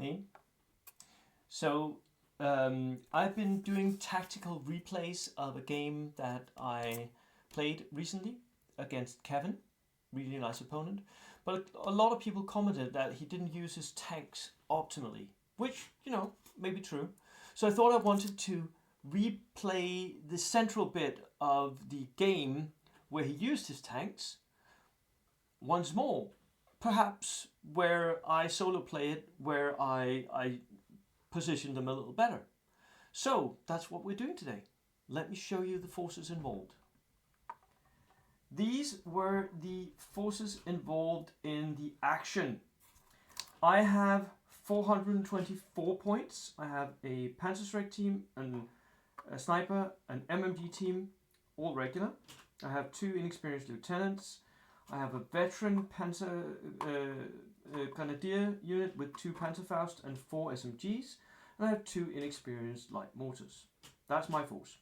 campaign. So I've been doing tactical replays of a game that I played recently against Kevin, really nice opponent. But a lot of people commented that he didn't use his tanks optimally, which, may be true. So I thought I wanted to replay the central bit of the game where he used his tanks once more. Perhaps where I solo play it, where I position them a little better. So that's what we're doing today. Let me show you the forces involved. These were the forces involved in the action. I have 424 points. I have a Panzerschreck team, a sniper, an MMG team, all regular. I have 2 inexperienced lieutenants. I have a veteran Panzer Grenadier unit with 2 Panzerfaust and 4 SMGs. And I have 2 inexperienced light mortars. That's my force.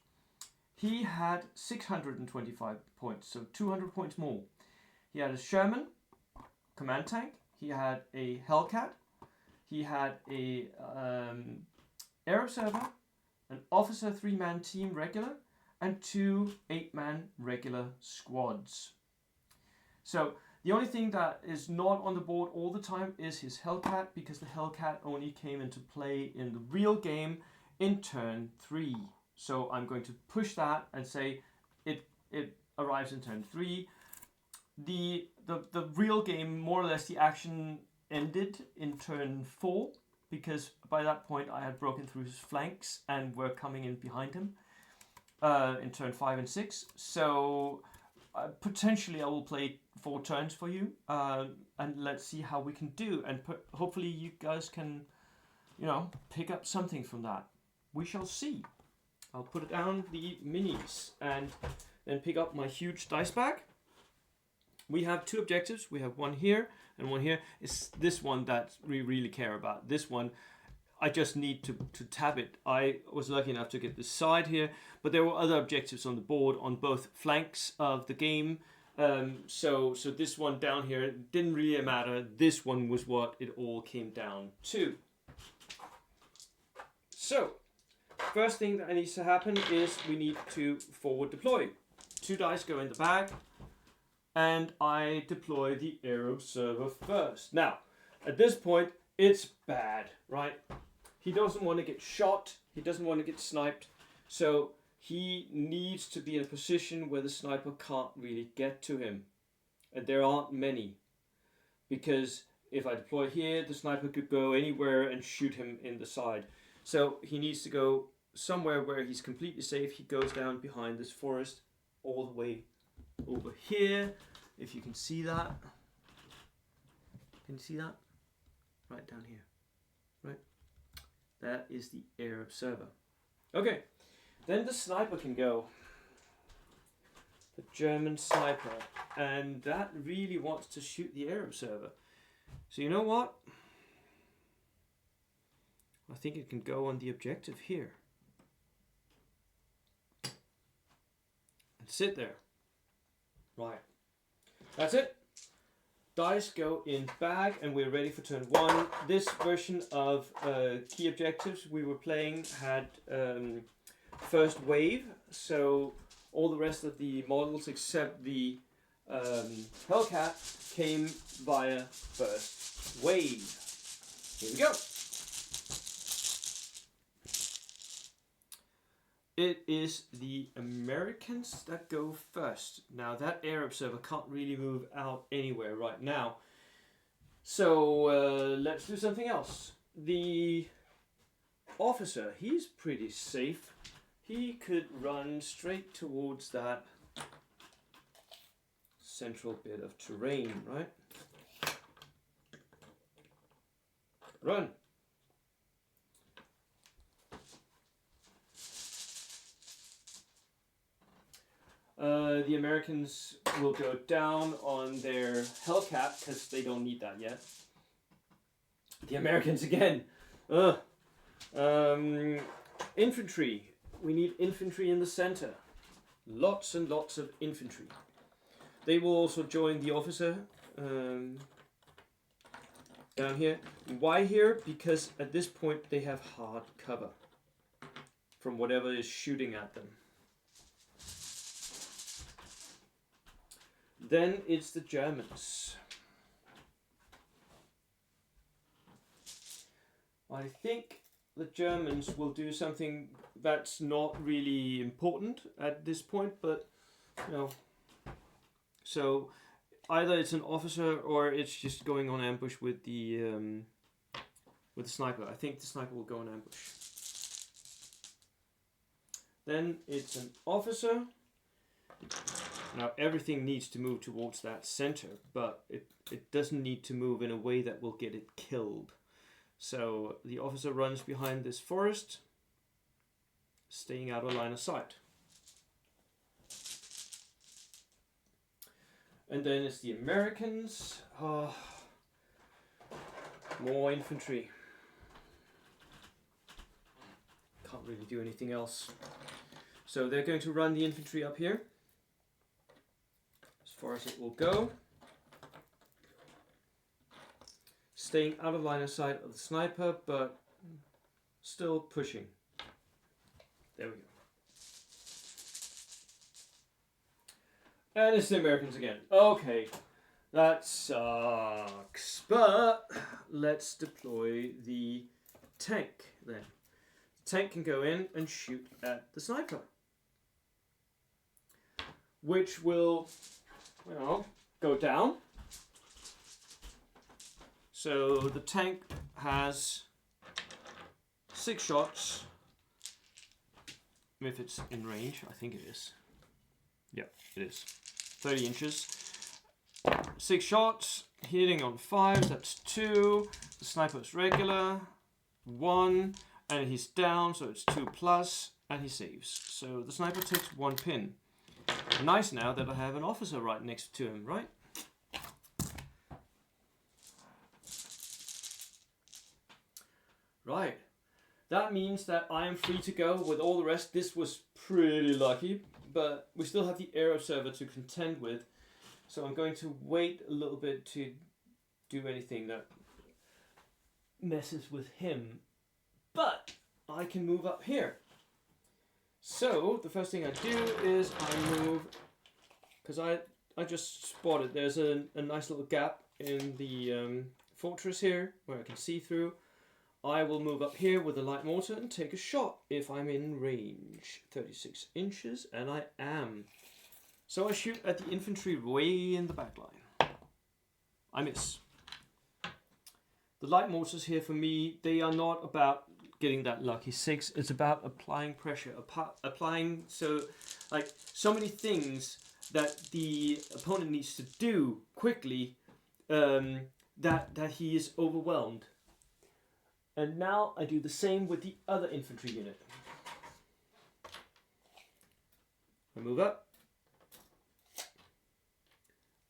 He had 625 points, so 200 points more. He had a Sherman command tank. He had a Hellcat. He had a air observer, an officer 3-man team regular, and 2 8-man regular squads. So the only thing that is not on the board all the time is his Hellcat, because the Hellcat only came into play in the real game in turn 3. So I'm going to push that and say it arrives in turn 3. The real game, more or less the action ended in turn 4, because by that point I had broken through his flanks and were coming in behind him in turn 5 and 6. So potentially I will play 4 turns for you, and let's see how we can do, and hopefully you guys can, pick up something from that. We shall see. I'll put down the minis and then pick up my huge dice bag. We have 2 objectives. We have one here and one here. It's this one that we really care about. This one, I just need to tab it. I was lucky enough to get this side here, but there were other objectives on the board on both flanks of the game. So this one down here didn't really matter. This one was what it all came down to. So first thing that needs to happen is we need to forward deploy. 2 dice go in the bag, and I deploy the air observer first. Now, at this point, it's bad, right? He doesn't want to get shot. He doesn't want to get sniped. So he needs to be in a position where the sniper can't really get to him. And there aren't many. Because if I deploy here, the sniper could go anywhere and shoot him in the side. So he needs to go somewhere where he's completely safe. He goes down behind this forest all the way over here, if you can see that. Can you see that? Right down here. Right? That is the air observer. Okay, then the sniper can go. The German sniper. And that really wants to shoot the air observer. So you know what? I think it can go on the objective here. And sit there. Right. That's it. Dice go in bag, and we're ready for turn 1. This version of key objectives we were playing had first wave, so all the rest of the models except the Hellcat came via first wave. Here we go. It is the Americans that go first. Now that air observer can't really move out anywhere right now. So let's do something else. The officer, he's pretty safe. He could run straight towards that central bit of terrain, right? Run. The Americans will go down on their Hellcat because they don't need that yet. The Americans again. Infantry. We need infantry in the center. Lots and lots of infantry. They will also join the officer. down here. Why here? Because at this point they have hard cover from whatever is shooting at them. Then it's the Germans. I think the Germans will do something that's not really important at this point, but you know. So either it's an officer or it's just going on ambush with the sniper. I think the sniper will go on ambush. Then it's an officer. Now everything needs to move towards that center, but it doesn't need to move in a way that will get it killed. So the officer runs behind this forest, staying out of line of sight. And then it's the Americans. Oh, more infantry. Can't really do anything else. So they're going to run the infantry up here, as far as it will go. Staying out of line of sight of the sniper, but still pushing. There we go. And it's the Americans again. Okay, that sucks. But let's deploy the tank then. The tank can go in and shoot at the sniper, which will, you know, go down. So the tank has 6 shots. If it's in range, I think it is. Yeah, it is. 30 inches. 6 shots, hitting on 5, that's 2. The sniper's regular, 1, and he's down, so it's 2 plus, and he saves. So the sniper takes 1 pin. Nice now that I have an officer right next to him, right? Right. That means that I am free to go with all the rest. This was pretty lucky, but we still have the air observer to contend with. So I'm going to wait a little bit to do anything that messes with him. But I can move up here. So the first thing I do is I move, because I just spotted there's a nice little gap in the fortress here where I can see through. I will move up here with a light mortar and take a shot if I'm in range. 36 inches, and I am. So I shoot at the infantry way in the back line. I miss. The light mortars here for me, they are not about getting that lucky 6. It's about applying pressure. Applying, so many things that the opponent needs to do quickly that he is overwhelmed. And now I do the same with the other infantry unit. I move up.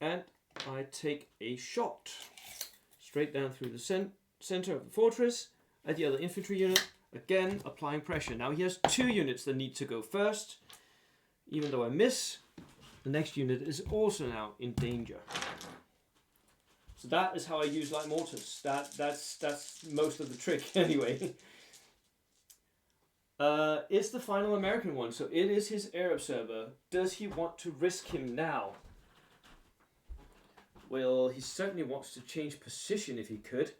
And I take a shot. Straight down through the center of the fortress. At the other infantry unit. Again, applying pressure. Now he has 2 units that need to go first. Even though I miss, the next unit is also now in danger. So that is how I use light mortars. That's most of the trick anyway. It's the final American one, so it is his air observer. Does he want to risk him now? Well, he certainly wants to change position if he could.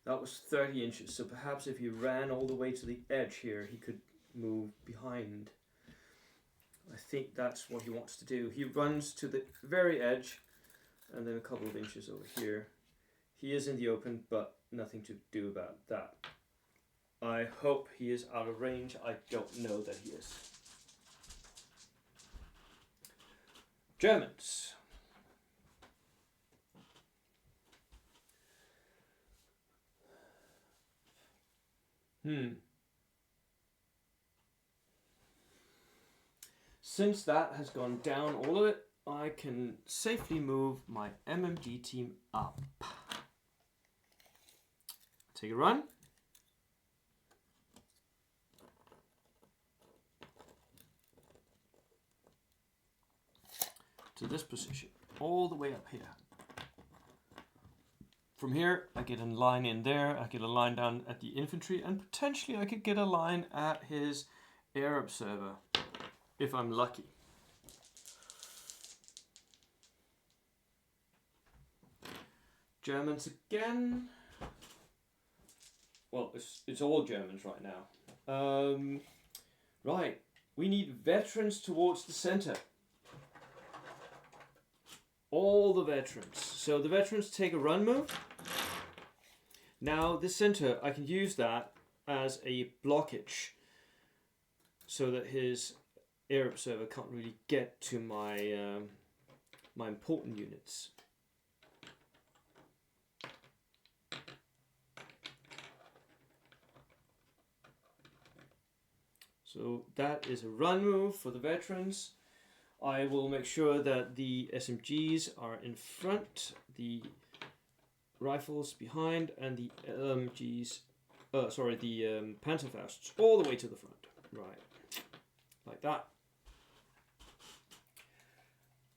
That was 30 inches, so perhaps if he ran all the way to the edge here, he could move behind. I think that's what he wants to do. He runs to the very edge and then a couple of inches over here. He is in the open, but nothing to do about that. I hope he is out of range. I don't know that he is. Germans. Since that has gone down, all of it, I can safely move my MMG team up. Take a run. to this position, all the way up here. From here, I get a line in there, I get a line down at the infantry, and potentially I could get a line at his air observer, if I'm lucky. Germans again. Well, it's all Germans right now. Right, we need veterans towards the center. All the veterans. So the veterans take a run move. Now this center, I can use that as a blockage so that his air observer can't really get to my my important units. So that is a run move for the veterans. I will make sure that the SMGs are in front, the rifles behind, and the LMGs, the Panzerfausts all the way to the front. Right, like that.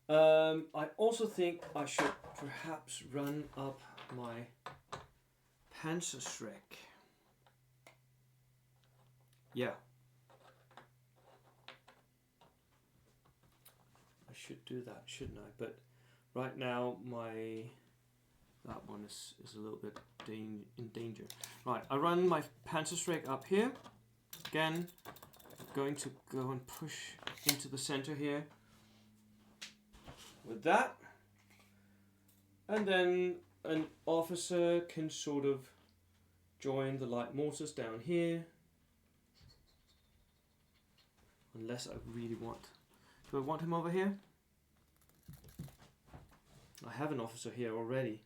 I also think I should perhaps run up my Panzerschreck. Yeah. I should do that, shouldn't I? But right now that one is a little bit in danger. Right, I run my Panzerschreck up here. Again, I'm going to go and push into the center here with that. And then an officer can sort of join the light mortars down here. Unless I really want. Do I want him over here? I have an officer here already.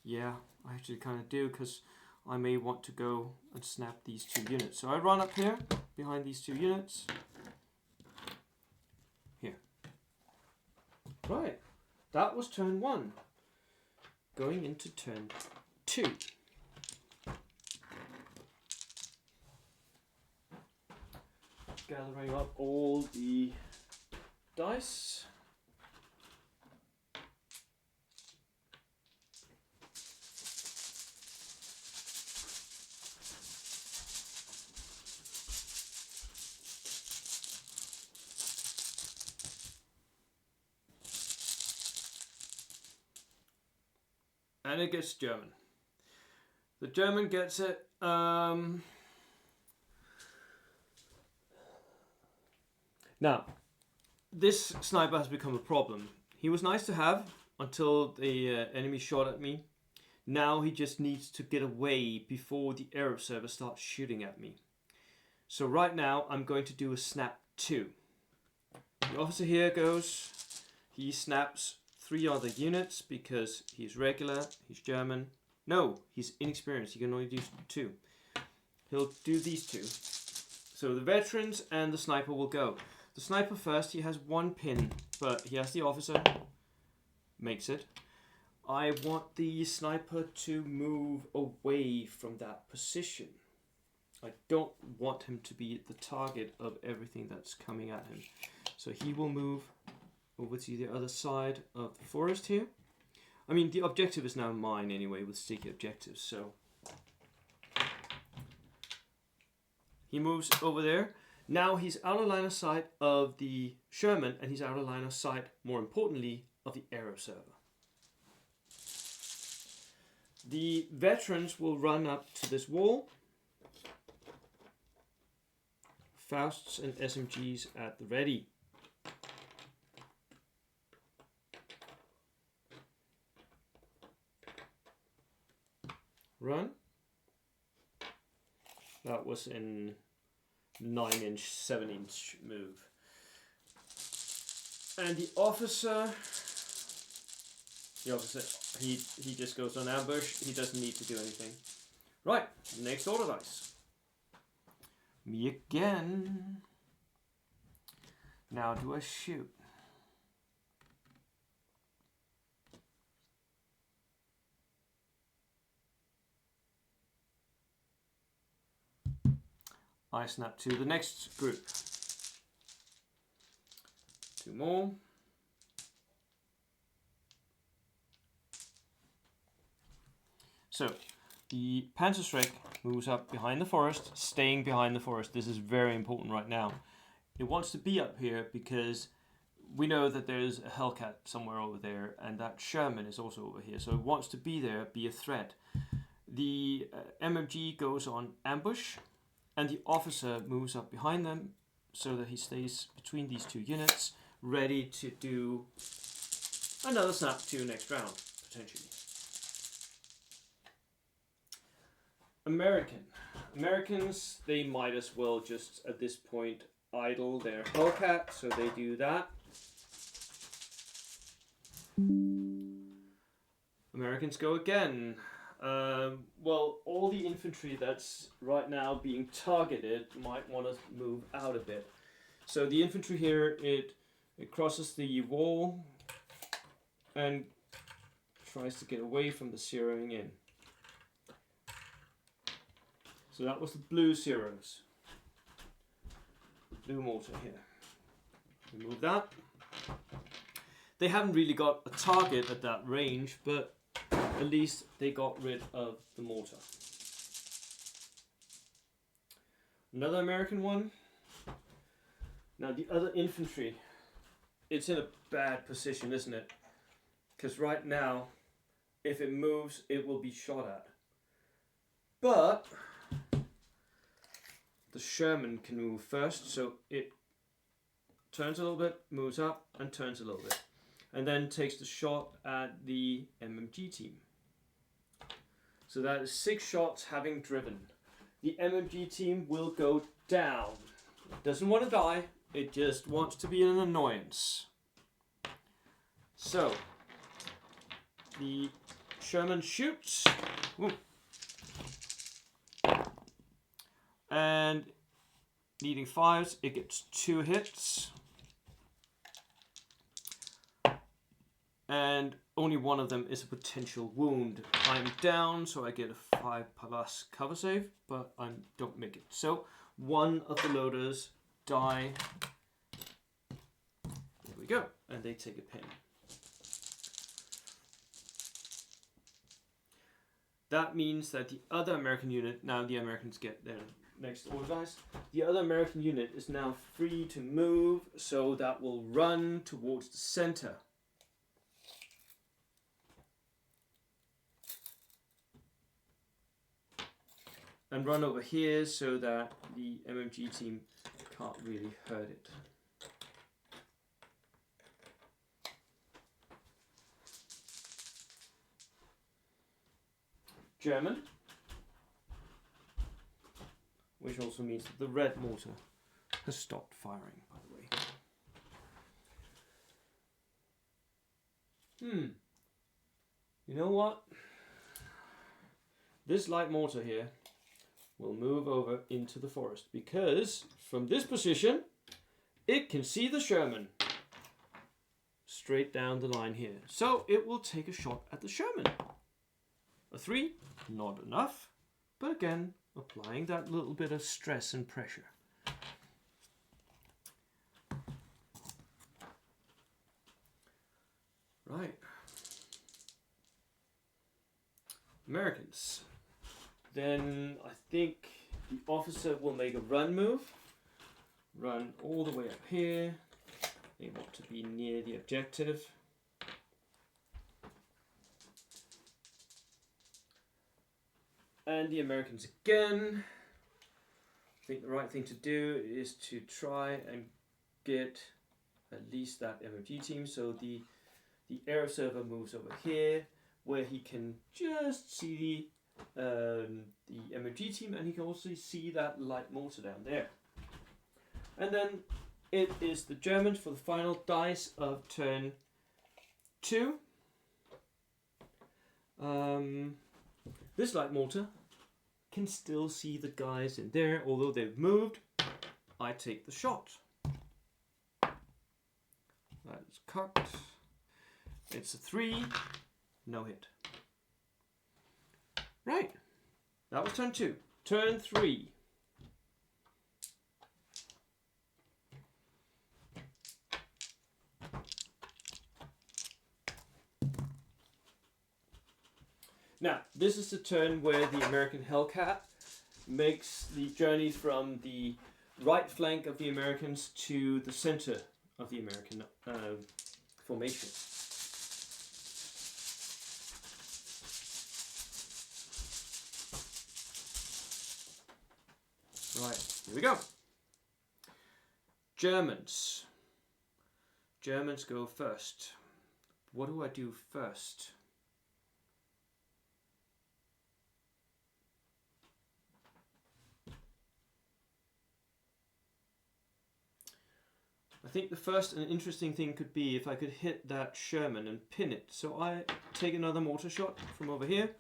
Yeah, I actually kind of do, because I may want to go and snap these two units. So I run up here, behind these two units. Here. Right, that was turn 1. Going into turn 2. Gathering up all the dice. And it gets German. The German gets it. Now, this sniper has become a problem. He was nice to have until the enemy shot at me. Now he just needs to get away before the air observer starts shooting at me. So right now I'm going to do a snap 2. The officer here goes. He snaps 3 other units because he's regular, he's German. No, he's inexperienced. He can only do 2. He'll do these 2. So the veterans and the sniper will go. The sniper first, he has 1 pin, but he has the officer, makes it. I want the sniper to move away from that position. I don't want him to be the target of everything that's coming at him. So he will move over to the other side of the forest here. I mean, the objective is now mine anyway with sticky objectives, so. He moves over there. Now he's out of line of sight of the Sherman, and he's out of line of sight, more importantly, of the air observer. The veterans will run up to this wall. Fausts and SMGs at the ready. Run. That was in 9-inch, 7-inch move. And the officer, he just goes on ambush. He doesn't need to do anything. Right, next order dice. Me again. Now do I shoot? I snap to the next group. 2 more. So the Panzerschreck moves up behind the forest, staying behind the forest. This is very important right now. It wants to be up here because we know that there's a Hellcat somewhere over there, and that Sherman is also over here. So it wants to be there, be a threat. The MMG goes on ambush, and the officer moves up behind them so that he stays between these 2 units, ready to do another snap to next round, potentially. Americans, they might as well just at this point idle their Hellcat, so they do that. Americans go again. Well, all the infantry that's right now being targeted might want to move out a bit. So the infantry here, it crosses the wall and tries to get away from the zeroing in. So that was the blue zeros. Blue mortar here. Remove that. They haven't really got a target at that range, but at least they got rid of the mortar. Another American one. Now the other infantry, it's in a bad position, isn't it? Because right now, if it moves, it will be shot at. But the Sherman can move first, so it turns a little bit, moves up, and turns a little bit. And then takes the shot at the MMG team. So that is 6 shots having driven. The MMG team will go down. It doesn't want to die, it just wants to be an annoyance. So, the Sherman shoots. Woo. And needing 5s, it gets 2 hits. And only one of them is a potential wound. I'm down, so I get a 5+ cover save, but I don't make it. So one of the loaders die. There we go, and they take a pin. That means that the other American unit, now the Americans get their next order dice. The other American unit is now free to move, so that will run towards the center. And run over here so that the MMG team can't really hurt it. German, which also means that the red mortar has stopped firing, by the way. You know what? This light mortar here will move over into the forest because from this position it can see the Sherman straight down the line here. So it will take a shot at the Sherman. A 3, not enough, but again applying that little bit of stress and pressure. Right. Americans. Then I think the officer will make a run move. Run all the way up here. They want to be near the objective. And the Americans again. I think the right thing to do is to try and get at least that MMG team. So the air observer moves over here, where he can just see the MMG team, and he can also see that light mortar down there. And then it is the Germans for the final dice of turn 2. This light mortar can still see the guys in there, although they've moved. I take the shot. That is cocked. It's a 3, no hit. Right, that was turn 2. Turn 3. Now, this is the turn where the American Hellcat makes the journey from the right flank of the Americans to the center of the American formation. Right, here we go. Germans. Germans go first. What do I do first? I think the first and interesting thing could be if I could hit that Sherman and pin it. So I take another mortar shot from over here.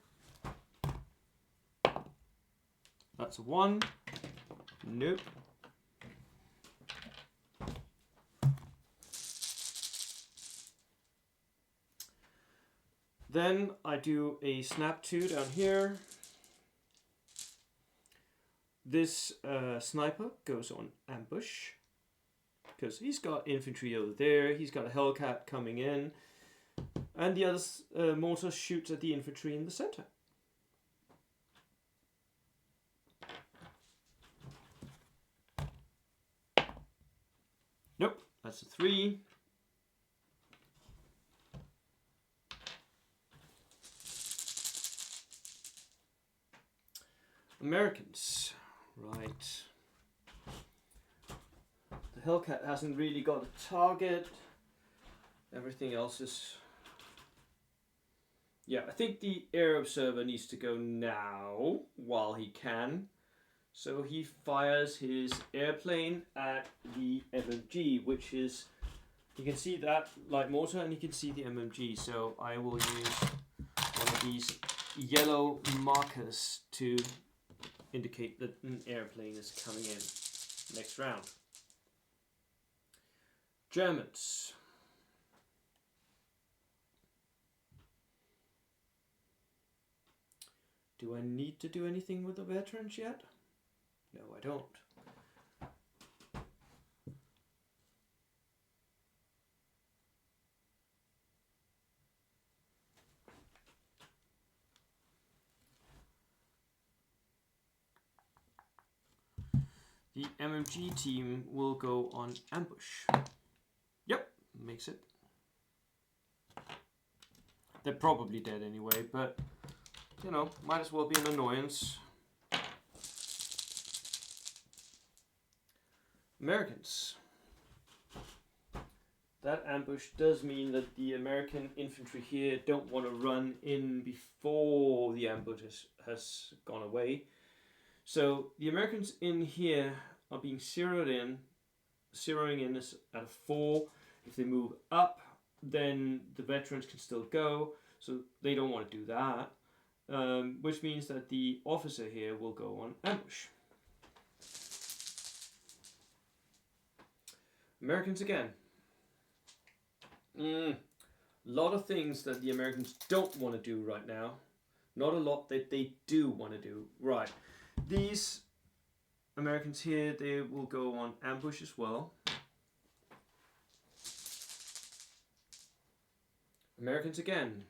That's a 1. Nope. Then I do a snap 2 down here. This sniper goes on ambush because he's got infantry over there. He's got a Hellcat coming in, and the other mortar shoots at the infantry in the center. Nope, that's a 3. Americans, right. The Hellcat hasn't really got a target. Everything else is... Yeah, I think the air observer needs to go now while he can. So he fires his airplane at the MMG, which is, you can see that light mortar and you can see the MMG. So I will use one of these yellow markers to indicate that an airplane is coming in. Next round. Germans. Do I need to do anything with the veterans yet? No, I don't. The MMG team will go on ambush. Yep, makes it. They're probably dead anyway, but you know, might as well be an annoyance. Americans. That ambush does mean that the American infantry here don't want to run in before the ambush has gone away. So the Americans in here are being zeroing in at a 4. If they move up, then the veterans can still go. So they don't want to do that, which means that the officer here will go on ambush. Americans again. A lot of things that the Americans don't want to do right now. Not a lot that they do want to do. Right. These Americans here, they will go on ambush as well. Americans again.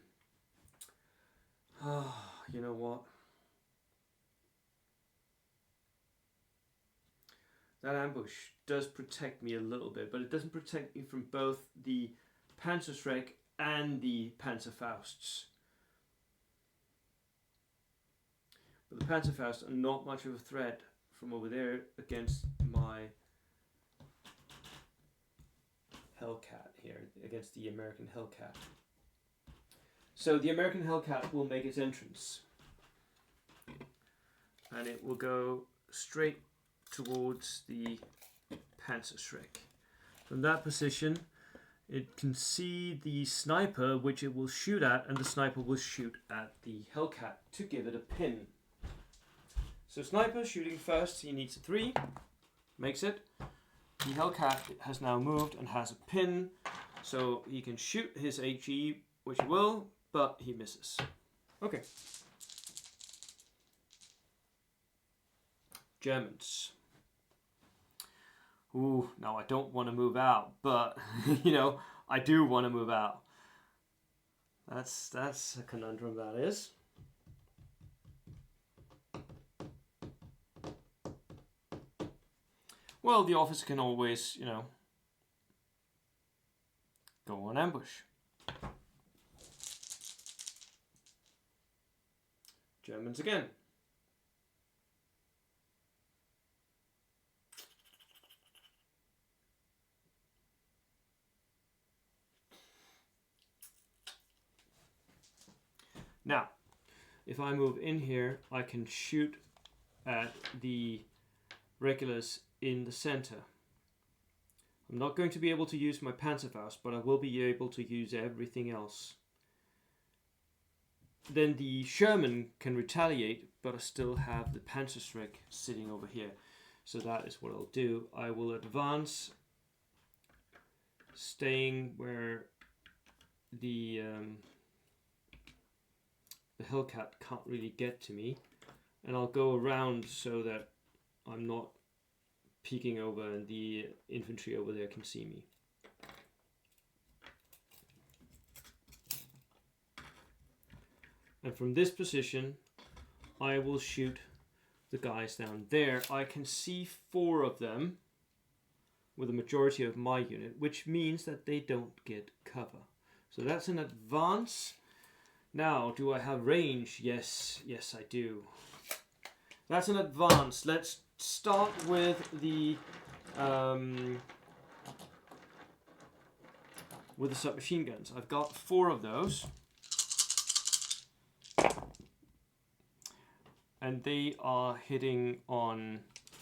You know what? That ambush does protect me a little bit, but it doesn't protect me from both the Panzerschreck and the Panzerfausts. But the Panzerfausts are not much of a threat from over there against my Hellcat here, against the American Hellcat. So the American Hellcat will make its entrance. And it will go straight towards the Panzerschreck. From that position, it can see the sniper, which it will shoot at, and the sniper will shoot at the Hellcat to give it a pin. So sniper shooting first, he needs a 3, makes it. The Hellcat has now moved and has a pin, so he can shoot his HE, which he will, but he misses. Okay. Germans. Ooh, now I don't want to move out, but you know, I do want to move out. That's a conundrum, that is. well, the officer can always, you know, go on ambush. Germans again. Now, if I move in here, I can shoot at the regulars in the center. I'm not going to be able to use my Panzerfaust, but I will be able to use everything else. Then the Sherman can retaliate, but I still have the Panzerschreck sitting over here. So that is what I'll do. I will advance, staying where the Hellcat can't really get to me, and I'll go around so that I'm not peeking over and the infantry over there can see me. And from this position I will shoot the guys down there. I can see 4 of them with the majority of my unit, which means that they don't get cover. So that's an advance. Now, do I have range? Yes, I do. That's an advance. Let's start with the submachine guns. I've got 4 of those, and they are hitting on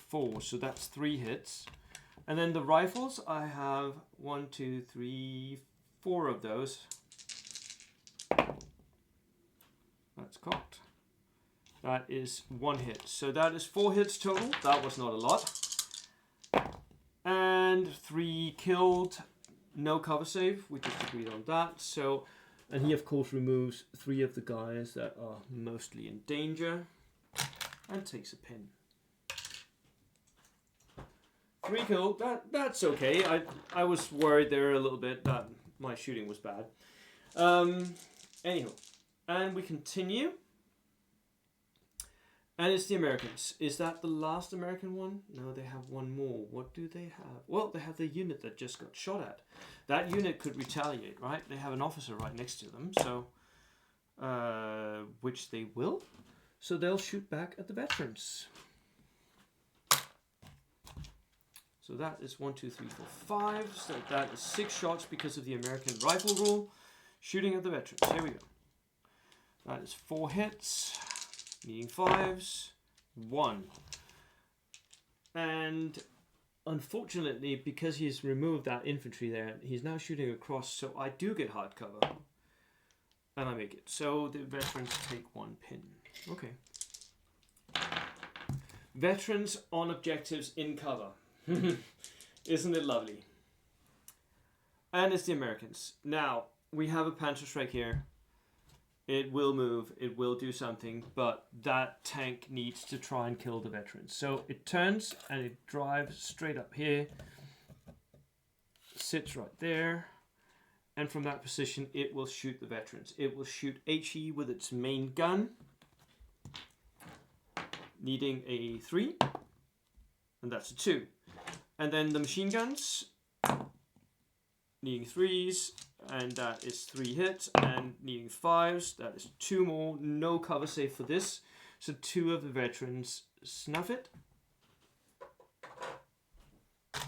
4, so that's 3 hits. And then the rifles, I have 1, 2, 3, 4 of those. That's cocked. That is 1 hit. So that is 4 hits total. That was not a lot. And 3 killed. No cover save. We just agreed on that. So, and he of course removes 3 of the guys that are mostly in danger. And takes a pin. 3 killed. That's okay. I was worried there a little bit that my shooting was bad. Anyhow. And we continue. And it's the Americans. Is that the last American one? No, they have 1 more. What do they have? Well, they have the unit that just got shot at. That unit could retaliate, right? They have an officer right next to them, so which they will. So they'll shoot back at the veterans. So that is 1, 2, 3, 4, 5. So that is 6 shots because of the American rifle rule. Shooting at the veterans. Here we go. That is 4 hits, needing 5s, 1. And unfortunately, because he's removed that infantry there, he's now shooting across, so I do get hard cover. And I make it. So the veterans take 1 pin. Okay. Veterans on objectives in cover. Isn't it lovely? And it's the Americans. Now, we have a Panzerschreck here. It will move, it will do something, but that tank needs to try and kill the veterans. So it turns and it drives straight up here, sits right there, and from that position it will shoot the veterans. It will shoot HE with its main gun, needing a 3, and that's a 2. And then the machine guns, needing 3s, and that is 3 hits, and needing 5s, that is 2 more, no cover save for this, so 2 of the veterans snuff it,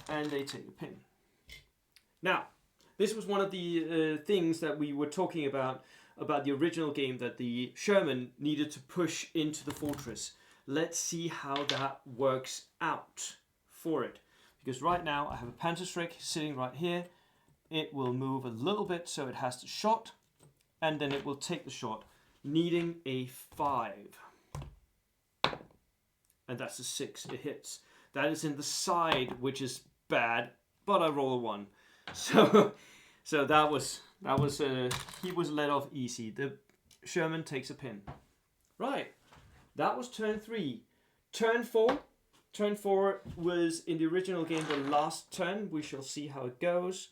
and they take the pin. Now, this was one of the things that we were talking about the original game, that the Sherman needed to push into the fortress. Let's see how that works out for it, because right now I have a Panzerschreck sitting right here. It will move a little bit so it has the shot, and then it will take the shot, needing a 5. And that's a 6, it hits. That is in the side, which is bad, but I roll a 1. So that was he was let off easy. The Sherman takes a pin. Right, that was turn 3. Turn 4. Turn 4 was in the original game the last turn. We shall see how it goes.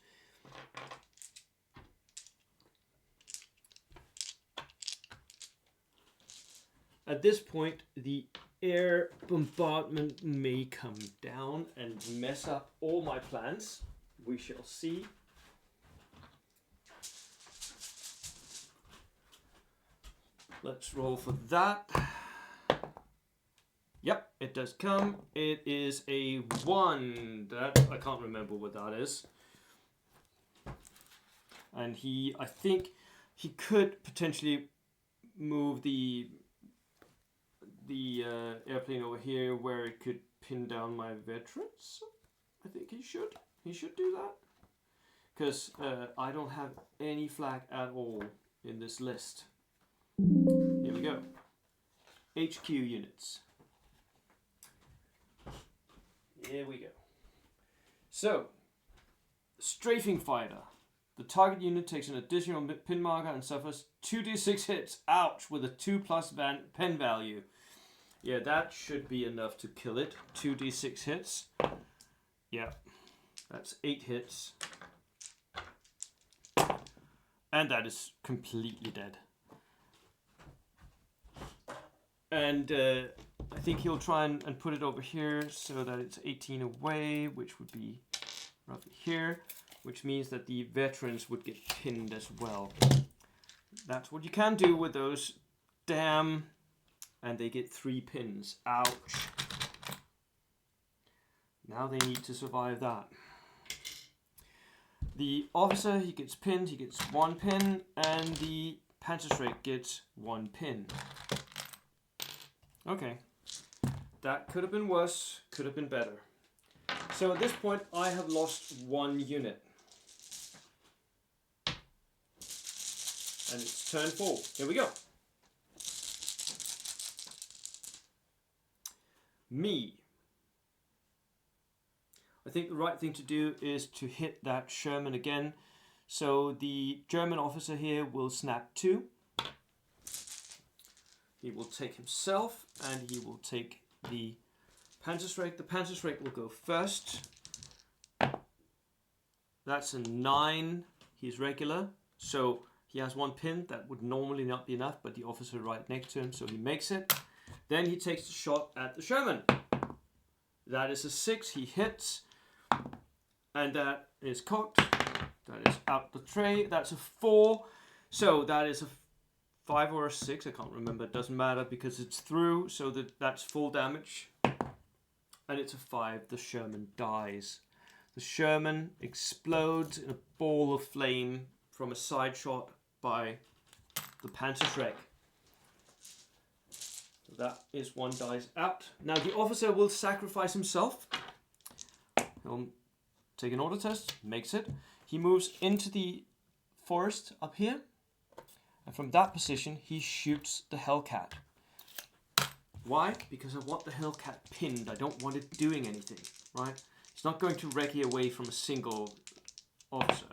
At this point, the air bombardment may come down and mess up all my plans. We shall see. Let's roll for that. Yep, it does come. It is a 1. That I can't remember what that is. And I think he could potentially move the airplane over here where it could pin down my veterans. I think he should. He should do that. Because I don't have any flag at all in this list. Here we go. HQ units. Here we go. So, strafing fighter. The target unit takes an additional pin marker and suffers 2d6 hits. Ouch! With a 2+ pen value. Yeah, that should be enough to kill it. 2d6 hits. Yeah, that's 8 hits. And that is completely dead. And I think he'll try and put it over here so that it's 18 away, which would be roughly here, which means that the veterans would get pinned as well. That's what you can do with those. Damn. And they get 3 pins. Ouch. Now they need to survive that. The officer, he gets pinned, he gets 1 pin, and the Panzerschreck gets 1 pin. Okay. That could have been worse, could have been better. So at this point, I have lost 1 unit. And it's turn 4. Here we go. Me. I think the right thing to do is to hit that Sherman again. So the German officer here will snap 2. He will take himself and he will take the Panzerschreck. The Panzerschreck will go first. That's a 9. He's regular. So he has 1 pin. That would normally not be enough, but the officer right next to him, so he makes it. Then he takes the shot at the Sherman. That is a 6. He hits. And that is cocked. That is out the tray. That's a 4. So that is a 5 or a 6. I can't remember. It doesn't matter because it's through. So that's full damage. And it's a 5. The Sherman dies. The Sherman explodes in a ball of flame from a side shot by the Panzerschreck. That is 1 dies out. Now the officer will sacrifice himself. He'll take an order test, makes it. He moves into the forest up here. And from that position, he shoots the Hellcat. Why? Because I want the Hellcat pinned. I don't want it doing anything, right? It's not going to recce away from a single officer.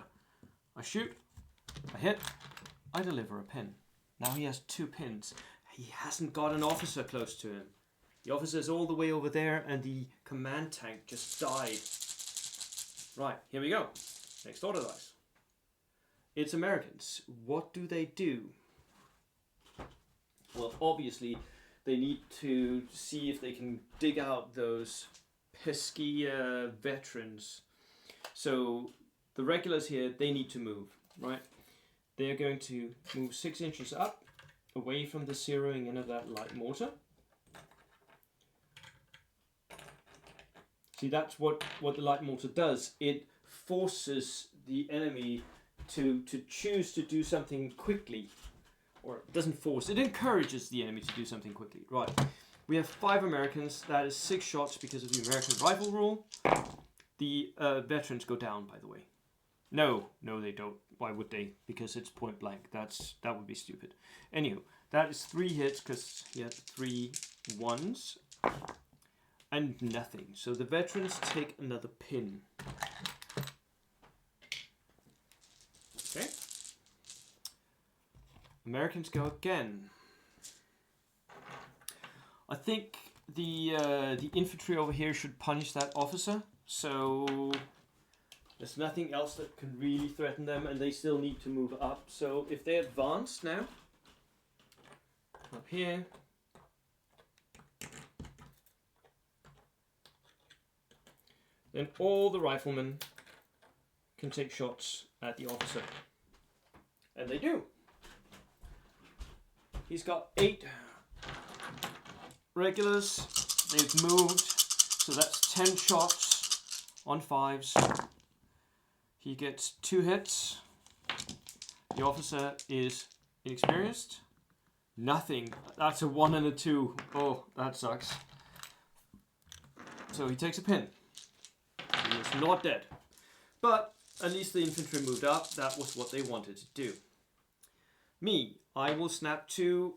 I shoot, I hit, I deliver a pin. Now he has 2 pins. He hasn't got an officer close to him. The officer is all the way over there and the command tank just died. Right, here we go. Next order dice. It's Americans. What do they do? Well, obviously, they need to see if they can dig out those pesky veterans. So the regulars here, they need to move, right? They're going to move 6 inches up, away from the zeroing in of that light mortar. See, that's what the light mortar does. It forces the enemy to choose to do something quickly. Or it doesn't force, it encourages the enemy to do something quickly. Right, we have 5 Americans. That is 6 shots because of the American rifle rule. The veterans go down, by the way. No, they don't. Why would they? Because it's point blank. That would be stupid. Anywho, that is 3 hits because he had 3 1s. And nothing. So the veterans take another pin. Okay. Americans go again. I think the infantry over here should punish that officer. So there's nothing else that can really threaten them, and they still need to move up. So if they advance now, up here, then all the riflemen can take shots at the officer. And they do. He's got 8 regulars. They've moved, so that's 10 shots on 5s. He gets 2 hits. The officer is inexperienced. Nothing. That's a 1 and a 2. Oh, that sucks. So he takes a pin. He is not dead. But at least the infantry moved up. That was what they wanted to do. Me, I will snap to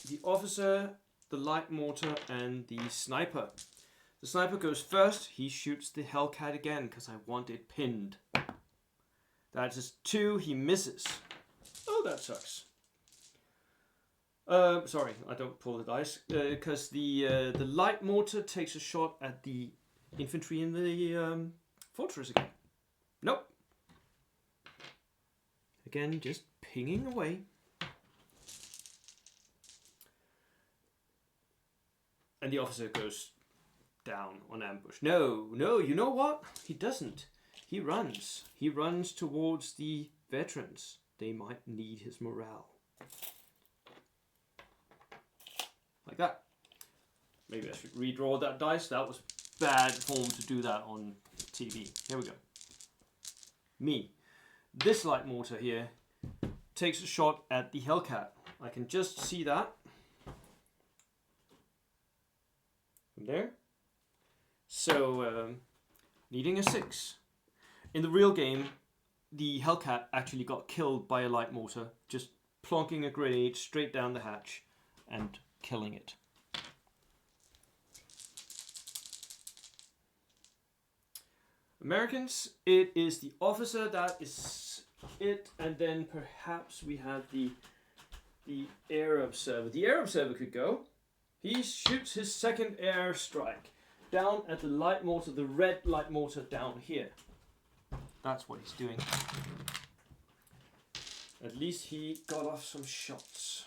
the officer, the light mortar, and the sniper. The sniper goes first. He shoots the Hellcat again because I want it pinned. That is 2. He misses. Oh, that sucks. Sorry, I don't pull the dice because the light mortar takes a shot at the infantry in the fortress again. Nope. Again, just pinging away. And the officer goes down on ambush. No, you know what? He doesn't. He runs. He runs towards the veterans. They might need his morale. Like that. Maybe I should redraw that dice. That was bad form to do that on TV. Here we go. Me. This light mortar here takes a shot at the Hellcat. I can just see that. From there. So, needing a 6. In the real game, the Hellcat actually got killed by a light mortar, just plonking a grenade straight down the hatch and killing it. Americans, it is the officer that is it, and then perhaps we have the air observer. The air observer could go. He shoots his second air strike down at the light mortar, the red light mortar down here. That's what he's doing. At least he got off some shots.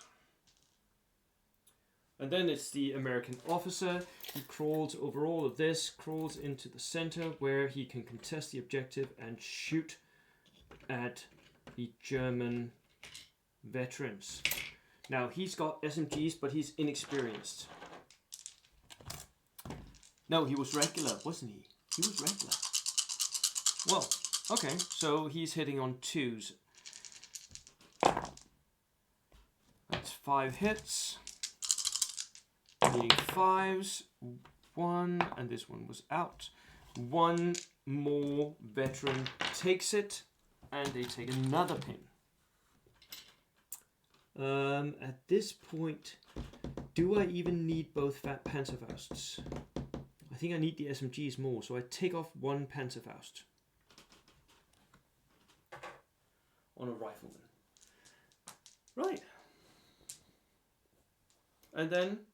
And then it's the American officer. He crawls over all of this, crawls into the center where he can contest the objective and shoot at the German veterans. Now he's got SMGs, but he's inexperienced. No, he was regular, wasn't he? He was regular. Well, okay, so he's hitting on 2s. That's 5 hits. Needing 5s. 1, and this one was out. 1 more veteran takes it, and they take another pin. At this point, do I even need both fat Panzerfausts? I think I need the SMGs more, so I take off 1 Panzerfaust on a rifleman. Right. And then,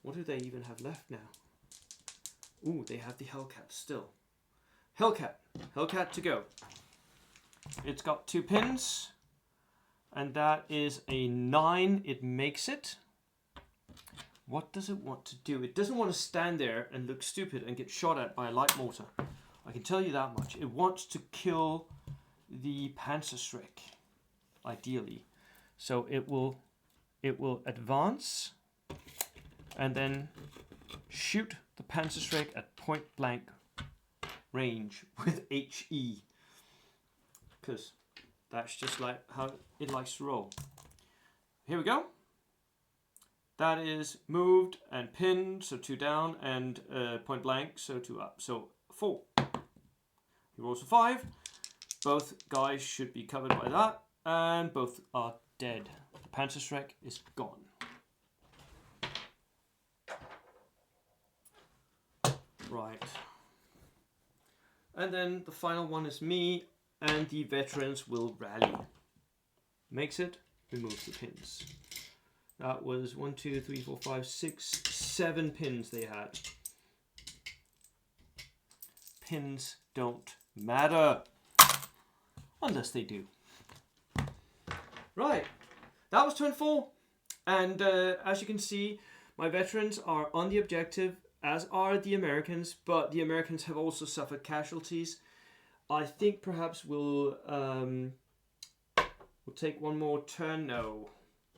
what do they even have left now? Ooh, they have the Hellcat still. Hellcat to go. It's got 2 pins, and that is a 9. It makes it. What does it want to do? It doesn't want to stand there and look stupid and get shot at by a light mortar. I can tell you that much. It wants to kill the Panzerschreck, ideally. So it will advance and then shoot the Panzerschreck at point blank range with HE. Because that's just like how it likes to roll. Here we go. That is moved and pinned, so 2 down, and point blank, so 2 up. So 4. He rolls a 5. Both guys should be covered by that, and both are dead. The Panzerschreck is gone. Right. And then the final one is me, and the veterans will rally. Makes it, removes the pins. That was 1, 2, 3, 4, 5, 6, 7 pins they had. Pins don't matter. Unless they do. Right. That was turn 4. And as you can see, my veterans are on the objective as are the Americans, but the Americans have also suffered casualties. I think perhaps we'll take one more turn. No,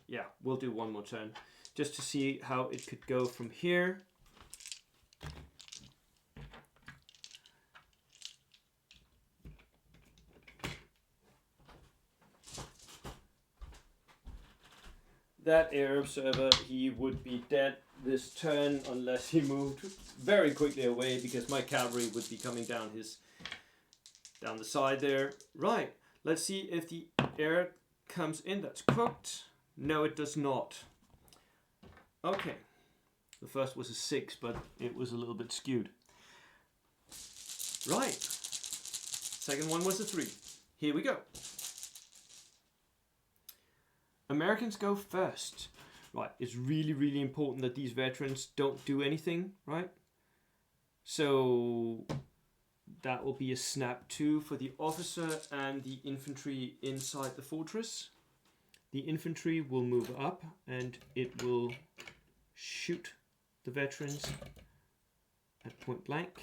yeah, we'll do one more turn just to see how it could go from here. That air observer, he would be dead this turn unless he moved very quickly away, because my cavalry would be coming down the side there. Right, let's see if the air comes in. That's cooked. No, it does not. Okay, the first was a 6, but it was a little bit skewed. Right, second one was a 3. Here we go. Americans go first. Right, it's really, really important that these veterans don't do anything, right? So that will be a snap 2 for the officer and the infantry inside the fortress. The infantry will move up and it will shoot the veterans at point blank.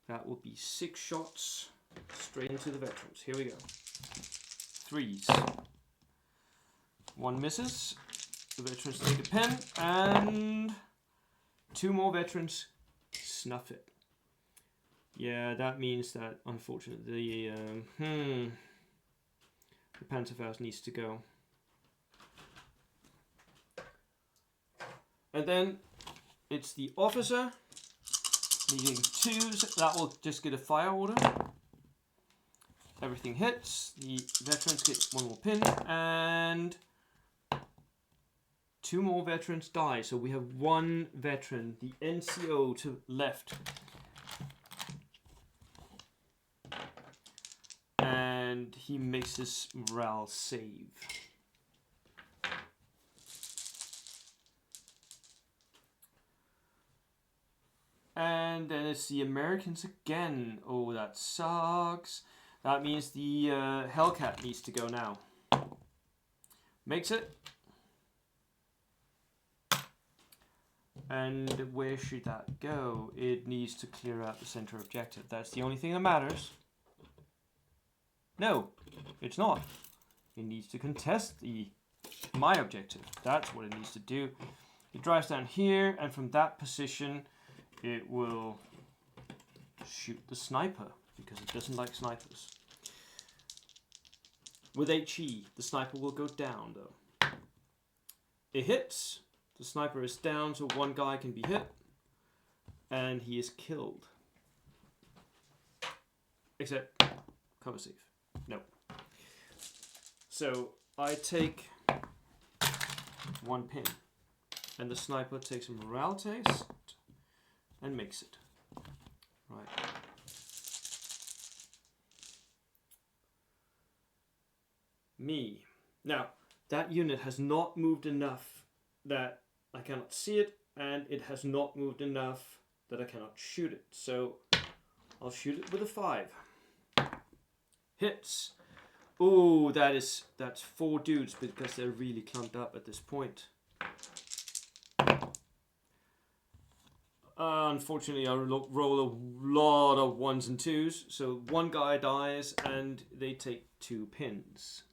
That will be 6 shots straight into the veterans. Here we go. 3s. 1 misses. The veterans take a pen, and 2 more veterans snuff it. Yeah, that means that unfortunately the Panzerfaust needs to go. And then it's the officer needing 2s. That will just get a fire order. Everything hits. The veterans get 1 more pin, and 2 more veterans die. So we have 1 veteran, the NCO, to left. And he makes his morale save. And then it's the Americans again. Oh, that sucks. That means the Hellcat needs to go now. Makes it. And where should that go? It needs to clear out the center objective. That's the only thing that matters. No, it's not. It needs to contest my objective. That's what it needs to do. It drives down here, and from that position, it will shoot the sniper, because it doesn't like snipers. With HE, the sniper will go down though. It hits, the sniper is down, so 1 guy can be hit, and he is killed. Except, cover safe. No. So, I take 1 pin, and the sniper takes a morale test, and makes it. Right. Me. Now, that unit has not moved enough that I cannot see it, and it has not moved enough that I cannot shoot it. So, I'll shoot it with a 5. Hits. Oh, that's 4 dudes, because they're really clumped up at this point. Unfortunately, I roll a lot of 1s and 2s, so 1 guy dies, and they take 2 pins.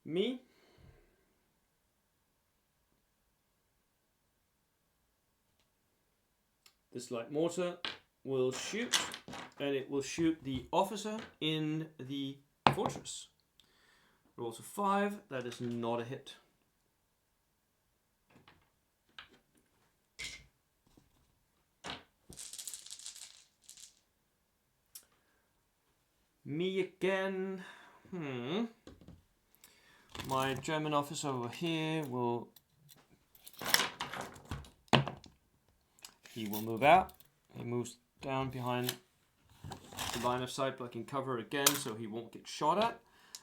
Me. This light mortar will shoot, and it will shoot the officer in the fortress. Rolls a 5, that is not a hit. Me again. My German officer over here will move out. He moves down behind the line of sight, blocking cover again, so he won't get shot at.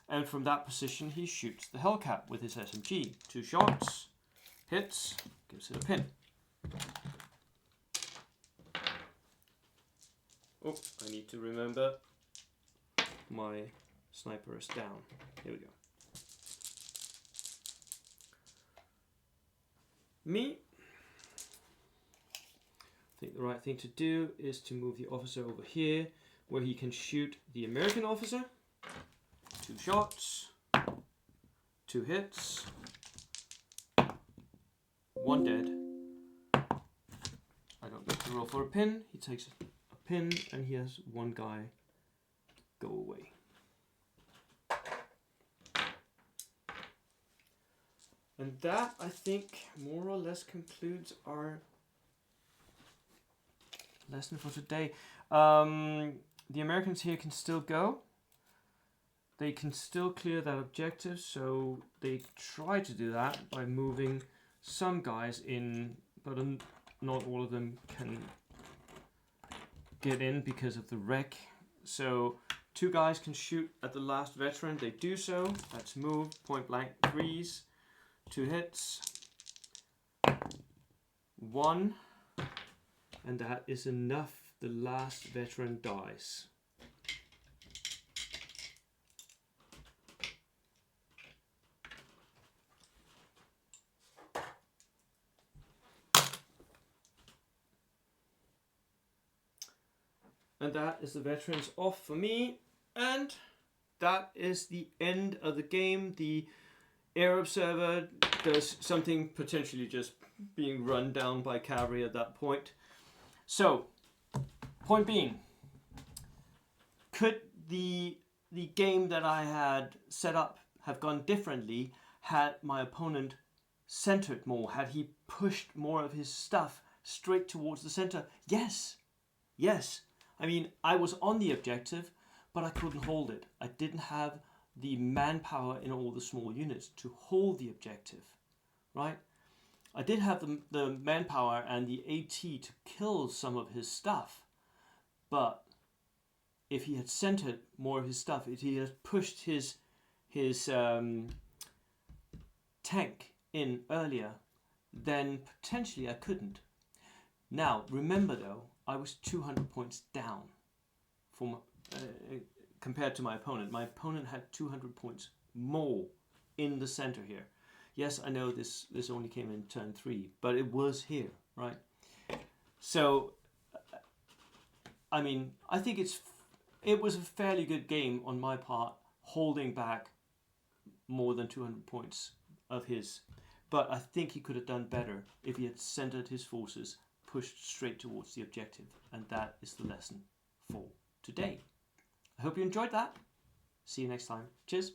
And from that position, he shoots the Hellcat with his SMG. 2 shots, hits, gives it a pin. Oh, I need to remember my sniper is down. Here we go. Me, I think the right thing to do is to move the officer over here where he can shoot the American officer. 2 shots, 2 hits, 1 dead. I don't need to roll for a pin. He takes a pin and he has 1 guy go away. And that, I think, more or less concludes our lesson for today. The Americans here can still go. They can still clear that objective, so they try to do that by moving some guys in, but not all of them can get in because of the wreck. So 2 guys can shoot at the last veteran. They do so. That's move, point blank, freeze. 2 hits, 1, and that is enough. The last veteran dies. And that is the veterans off for me, and that is the end of the game. The air observer does something potentially just being run down by cavalry at that point. So, point being, could the game that I had set up have gone differently had my opponent centered more? Had he pushed more of his stuff straight towards the center? Yes. Yes. I mean, I was on the objective, but I couldn't hold it. I didn't have the manpower in all the small units to hold the objective, right? I did have the manpower and the AT to kill some of his stuff, but if he had centered more of his stuff, if he had pushed his tank in earlier, then potentially I couldn't. Now, remember though, I was 200 points down from compared to my opponent. My opponent had 200 points more in the center here. Yes, I know this only came in turn 3, but it was here, right? So, I mean, I think it was a fairly good game on my part, holding back more than 200 points of his. But I think he could have done better if he had centered his forces, pushed straight towards the objective. And that is the lesson for today. I hope you enjoyed that. See you next time. Cheers.